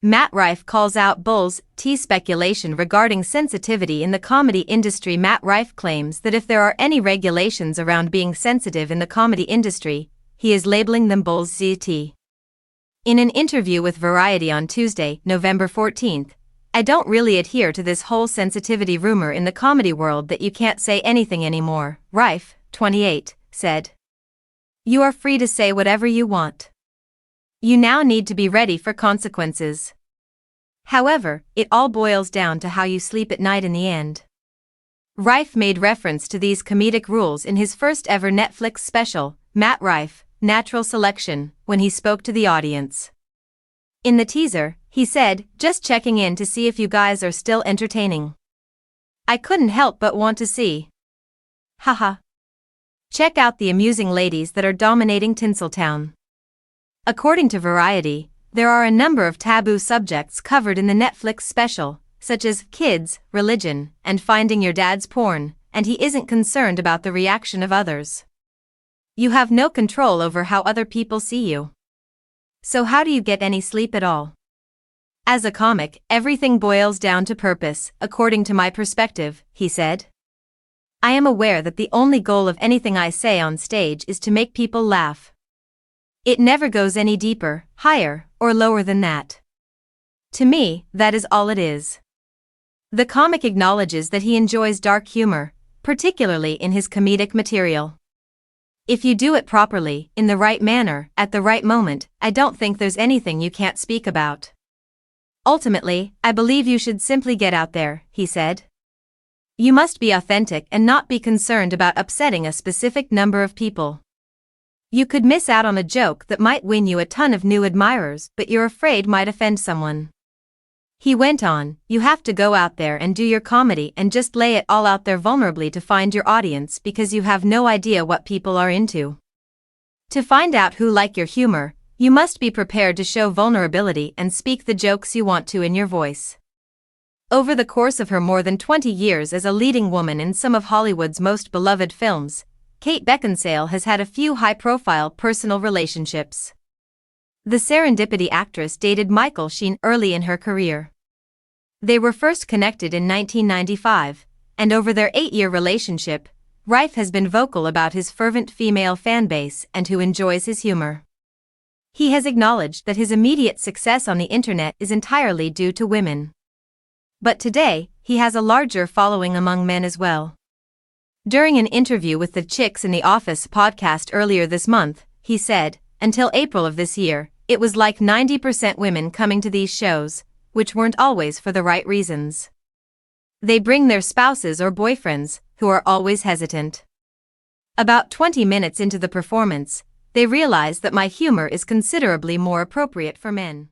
Matt Rife calls out Bull's tea speculation regarding sensitivity in the comedy industry. Matt Rife claims that if there are any regulations around being sensitive in the comedy industry, he is labeling them Bull's tea. In an interview with Variety on Tuesday, November 14th, "I don't really adhere to this whole sensitivity rumor in the comedy world that you can't say anything anymore," Rife, 28, said. "You are free to say whatever you want. You now need to be ready for consequences. However, it all boils down to how you sleep at night in the end." Rife made reference to these comedic rules in his first ever Netflix special, Matt Rife, Natural Selection, when he spoke to the audience. In the teaser, he said, "Just checking in to see if you guys are still entertaining. I couldn't help but want to see. Haha. Check out the amusing ladies that are dominating Tinseltown." According to Variety, there are a number of taboo subjects covered in the Netflix special, such as kids, religion, and finding your dad's porn, and he isn't concerned about the reaction of others. You have no control over how other people see you. So how do you get any sleep at all? As a comic, everything boils down to purpose, according to my perspective, he said. I am aware that the only goal of anything I say on stage is to make people laugh. It never goes any deeper, higher, or lower than that. To me, that is all it is. The comic acknowledges that he enjoys dark humor, particularly in his comedic material. If you do it properly, in the right manner, at the right moment, I don't think there's anything you can't speak about. Ultimately, I believe you should simply get out there, he said. You must be authentic and not be concerned about upsetting a specific number of people. You could miss out on a joke that might win you a ton of new admirers, but you're afraid might offend someone. He went on, you have to go out there and do your comedy and just lay it all out there vulnerably to find your audience because you have no idea what people are into. To find out who like your humor, you must be prepared to show vulnerability and speak the jokes you want to in your voice. Over the course of her more than 20 years as a leading woman in some of Hollywood's most beloved films, Kate Beckinsale has had a few high-profile personal relationships. The Serendipity actress dated Michael Sheen early in her career. They were first connected in 1995, and over their 8-year relationship, Rife has been vocal about his fervent female fan base and who enjoys his humor. He has acknowledged that his immediate success on the internet is entirely due to women. But today, he has a larger following among men as well. During an interview with the Chicks in the Office podcast earlier this month, he said, until April of this year, it was like 90% women coming to these shows, which weren't always for the right reasons. They bring their spouses or boyfriends, who are always hesitant. About 20 minutes into the performance, they realize that my humor is considerably more appropriate for men.